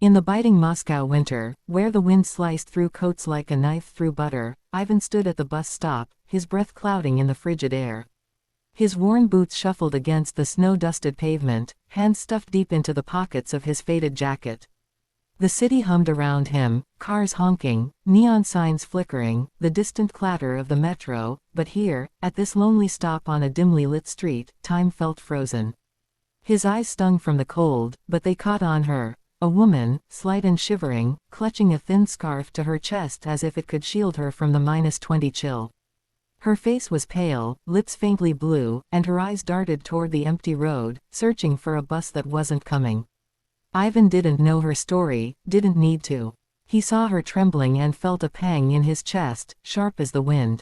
In the biting Moscow winter, where the wind sliced through coats like a knife through butter, Ivan stood at the bus stop, his breath clouding in the frigid air. His worn boots shuffled against the snow-dusted pavement, hands stuffed deep into the pockets of his faded jacket. The city hummed around him, cars honking, neon signs flickering, the distant clatter of the metro, but here, at this lonely stop on a dimly lit street, time felt frozen. His eyes stung from the cold, but they caught on her. A woman, slight and shivering, clutching a thin scarf to her chest as if it could shield her from the -20 chill. Her face was pale, lips faintly blue, and her eyes darted toward the empty road, searching for a bus that wasn't coming. Ivan didn't know her story, didn't need to. He saw her trembling and felt a pang in his chest, sharp as the wind.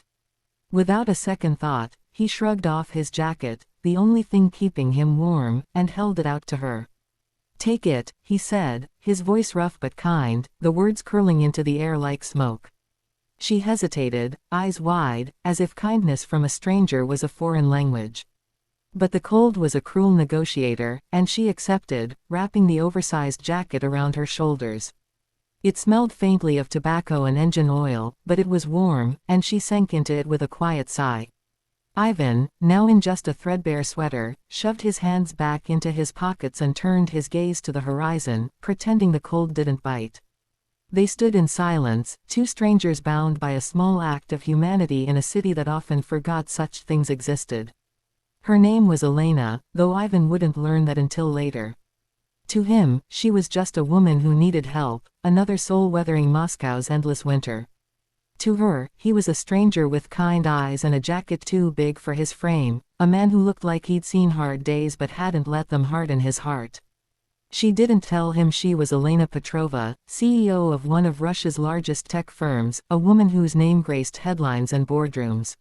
Without a second thought, he shrugged off his jacket, the only thing keeping him warm, and held it out to her. "Take it," he said, his voice rough but kind, the words curling into the air like smoke. She hesitated, eyes wide, as if kindness from a stranger was a foreign language. But the cold was a cruel negotiator, and she accepted, wrapping the oversized jacket around her shoulders. It smelled faintly of tobacco and engine oil, but it was warm, and she sank into it with a quiet sigh. Ivan, now in just a threadbare sweater, shoved his hands back into his pockets and turned his gaze to the horizon, pretending the cold didn't bite. They stood in silence, two strangers bound by a small act of humanity in a city that often forgot such things existed. Her name was Elena, though Ivan wouldn't learn that until later. To him, she was just a woman who needed help, another soul weathering Moscow's endless winter. To her, he was a stranger with kind eyes and a jacket too big for his frame, a man who looked like he'd seen hard days but hadn't let them harden his heart. She didn't tell him she was Elena Petrova, CEO of one of Russia's largest tech firms, a woman whose name graced headlines and boardrooms.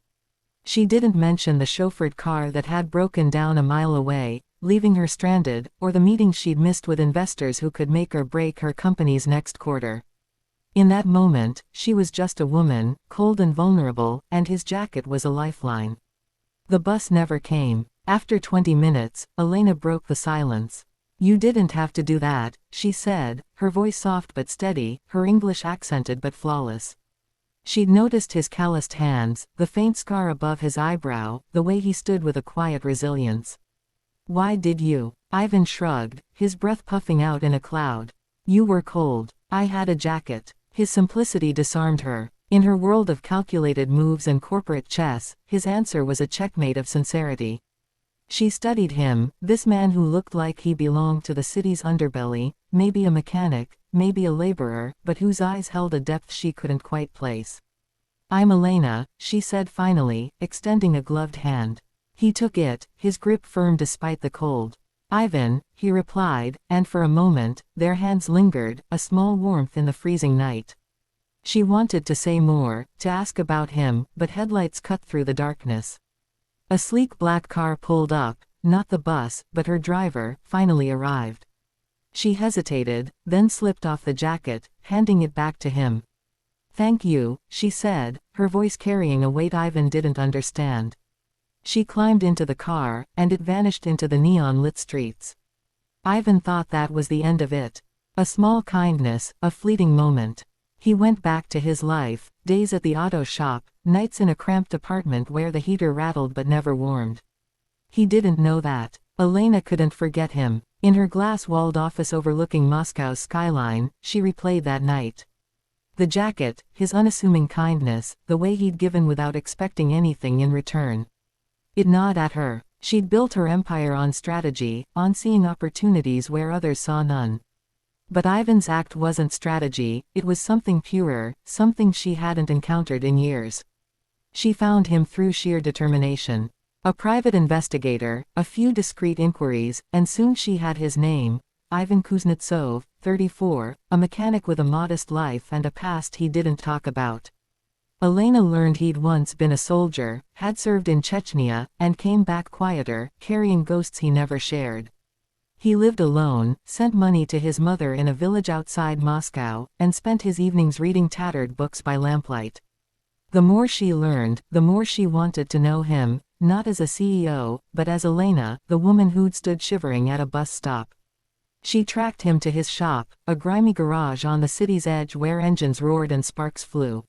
She didn't mention the chauffeured car that had broken down a mile away, leaving her stranded, or the meetings she'd missed with investors who could make or break her company's next quarter. In that moment, she was just a woman, cold and vulnerable, and his jacket was a lifeline. The bus never came. After 20 minutes, Elena broke the silence. "You didn't have to do that," she said, her voice soft but steady, her English accented but flawless. She'd noticed his calloused hands, the faint scar above his eyebrow, the way he stood with a quiet resilience. "Why did you?" Ivan shrugged, his breath puffing out in a cloud. "You were cold. I had a jacket." His simplicity disarmed her. In her world of calculated moves and corporate chess, his answer was a checkmate of sincerity. She studied him, this man who looked like he belonged to the city's underbelly, maybe a mechanic, maybe a laborer, but whose eyes held a depth she couldn't quite place. "I'm Elena," she said finally, extending a gloved hand. He took it, his grip firm despite the cold. "Ivan," he replied, and for a moment, their hands lingered, a small warmth in the freezing night. She wanted to say more, to ask about him, but headlights cut through the darkness. A sleek black car pulled up, not the bus, but her driver, finally arrived. She hesitated, then slipped off the jacket, handing it back to him. "Thank you," she said, her voice carrying a weight Ivan didn't understand. She climbed into the car, and it vanished into the neon-lit streets. Ivan thought that was the end of it. A small kindness, a fleeting moment. He went back to his life, days at the auto shop, nights in a cramped apartment where the heater rattled but never warmed. He didn't know that. Elena couldn't forget him. In her glass-walled office overlooking Moscow's skyline, she replayed that night. The jacket, his unassuming kindness, the way he'd given without expecting anything in return. It gnawed at her. She'd built her empire on strategy, on seeing opportunities where others saw none. But Ivan's act wasn't strategy, it was something purer, something she hadn't encountered in years. She found him through sheer determination. A private investigator, a few discreet inquiries, and soon she had his name, Ivan Kuznetsov, 34, a mechanic with a modest life and a past he didn't talk about. Elena learned he'd once been a soldier, had served in Chechnya, and came back quieter, carrying ghosts he never shared. He lived alone, sent money to his mother in a village outside Moscow, and spent his evenings reading tattered books by lamplight. The more she learned, the more she wanted to know him, not as a CEO, but as Elena, the woman who'd stood shivering at a bus stop. She tracked him to his shop, a grimy garage on the city's edge where engines roared and sparks flew.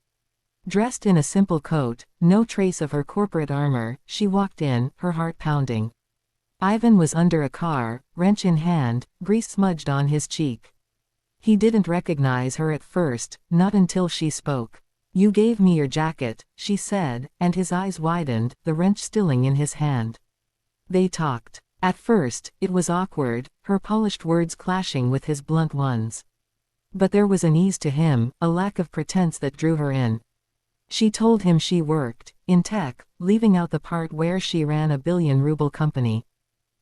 Dressed in a simple coat, no trace of her corporate armor, she walked in, her heart pounding. Ivan was under a car, wrench in hand, grease smudged on his cheek. He didn't recognize her at first, not until she spoke. "You gave me your jacket," she said, and his eyes widened, the wrench stilling in his hand. They talked. At first, it was awkward, her polished words clashing with his blunt ones. But there was an ease to him, a lack of pretense that drew her in. She told him she worked in tech, leaving out the part where she ran a billion-ruble company.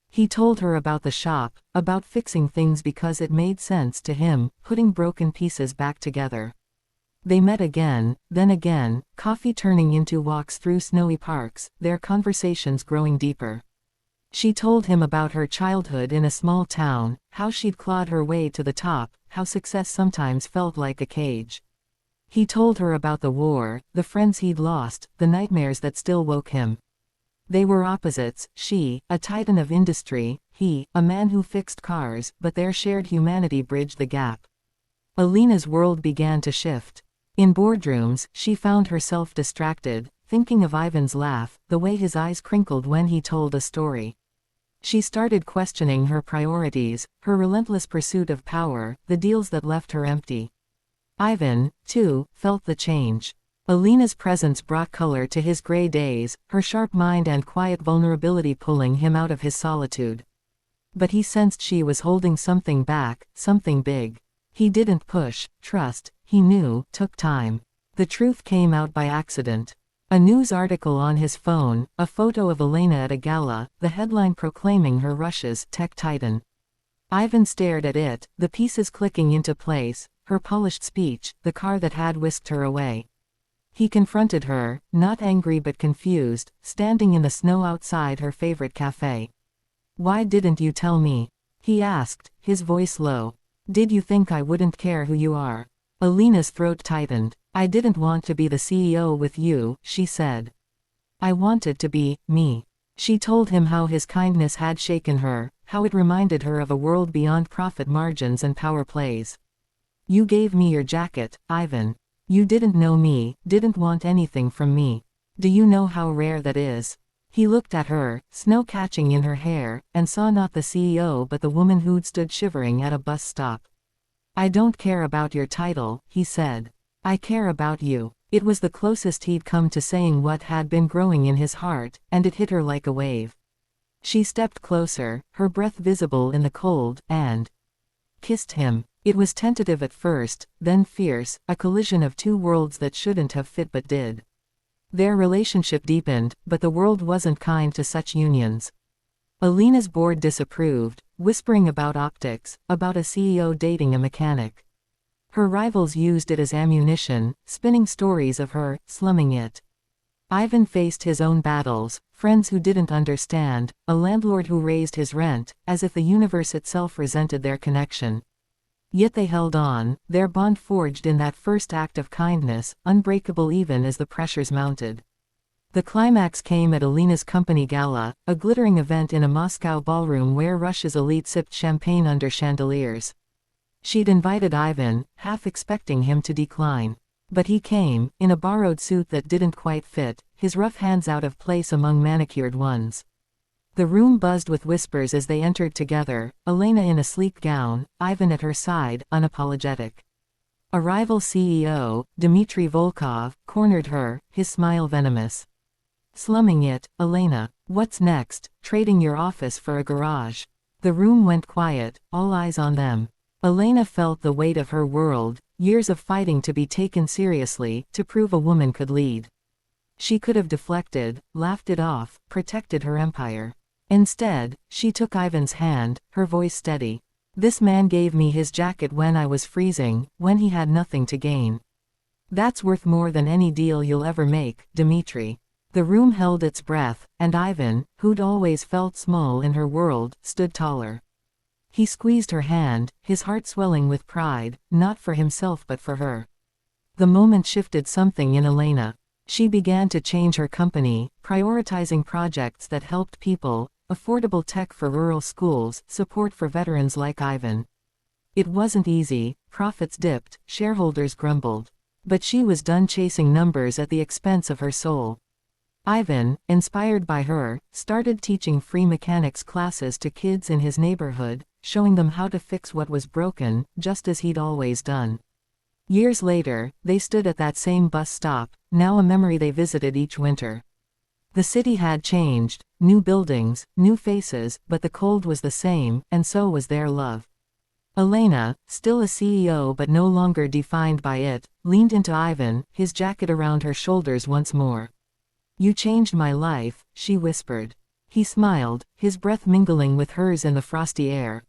He told her about the shop, about fixing things because it made sense to him, putting broken pieces back together. They met again, then again, coffee turning into walks through snowy parks, their conversations growing deeper. She told him about her childhood in a small town, how she'd clawed her way to the top, how success sometimes felt like a cage. He told her about the war, the friends he'd lost, the nightmares that still woke him. They were opposites, she, a titan of industry, he, a man who fixed cars, but their shared humanity bridged the gap. Alina's world began to shift. In boardrooms, she found herself distracted, thinking of Ivan's laugh, the way his eyes crinkled when he told a story. She started questioning her priorities, her relentless pursuit of power, the deals that left her empty. Ivan, too, felt the change. Alina's presence brought color to his gray days, her sharp mind and quiet vulnerability pulling him out of his solitude. But he sensed she was holding something back, something big. He didn't push, trust, he knew, took time. The truth came out by accident. A news article on his phone, a photo of Elena at a gala, the headline proclaiming her Russia's tech titan. Ivan stared at it, the pieces clicking into place, her polished speech, the car that had whisked her away. He confronted her, not angry but confused, standing in the snow outside her favorite cafe. "Why didn't you tell me?" he asked, his voice low. "Did you think I wouldn't care who you are?" Alina's throat tightened. "I didn't want to be the CEO with you," she said. "I wanted to be me." She told him how his kindness had shaken her, how it reminded her of a world beyond profit margins and power plays. "You gave me your jacket, Ivan. You didn't know me, didn't want anything from me. Do you know how rare that is?" He looked at her, snow catching in her hair, and saw not the CEO but the woman who'd stood shivering at a bus stop. "I don't care about your title," he said. "I care about you." It was the closest he'd come to saying what had been growing in his heart, and it hit her like a wave. She stepped closer, her breath visible in the cold, and kissed him. It was tentative at first, then fierce, a collision of two worlds that shouldn't have fit but did. Their relationship deepened, but the world wasn't kind to such unions. Alina's board disapproved, whispering about optics, about a CEO dating a mechanic. Her rivals used it as ammunition, spinning stories of her, slumming it. Ivan faced his own battles, friends who didn't understand, a landlord who raised his rent, as if the universe itself resented their connection. Yet they held on, their bond forged in that first act of kindness, unbreakable even as the pressures mounted. The climax came at Alina's company gala, a glittering event in a Moscow ballroom where Russia's elite sipped champagne under chandeliers. She'd invited Ivan, half expecting him to decline. But he came, in a borrowed suit that didn't quite fit, his rough hands out of place among manicured ones. The room buzzed with whispers as they entered together, Elena in a sleek gown, Ivan at her side, unapologetic. A rival CEO, Dmitry Volkov, cornered her, his smile venomous. "Slumming it, Elena. What's next? Trading your office for a garage?" The room went quiet, all eyes on them. Elena felt the weight of her world, years of fighting to be taken seriously, to prove a woman could lead. She could have deflected, laughed it off, protected her empire. Instead, she took Ivan's hand, her voice steady. "This man gave me his jacket when I was freezing, when he had nothing to gain. That's worth more than any deal you'll ever make, Dmitry." The room held its breath, and Ivan, who'd always felt small in her world, stood taller. He squeezed her hand, his heart swelling with pride, not for himself but for her. The moment shifted something in Elena. She began to change her company, prioritizing projects that helped people, affordable tech for rural schools, support for veterans like Ivan. It wasn't easy, profits dipped, shareholders grumbled. But she was done chasing numbers at the expense of her soul. Ivan, inspired by her, started teaching free mechanics classes to kids in his neighborhood, showing them how to fix what was broken, just as he'd always done. Years later, they stood at that same bus stop, now a memory they visited each winter. The city had changed, new buildings, new faces, but the cold was the same, and so was their love. Elena, still a CEO but no longer defined by it, leaned into Ivan, his jacket around her shoulders once more. "You changed my life," she whispered. He smiled, his breath mingling with hers in the frosty air.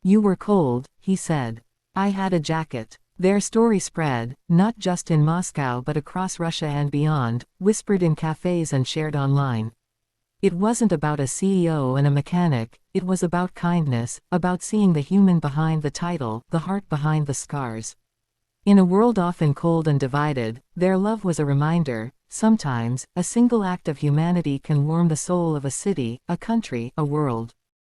"You were cold," he said. "I had a jacket." Their story spread, not just in Moscow but across Russia and beyond, whispered in cafes and shared online. It wasn't about a CEO and a mechanic, it was about kindness, about seeing the human behind the title, the heart behind the scars. In a world often cold and divided, their love was a reminder: sometimes, a single act of humanity can warm the soul of a city, a country, a world.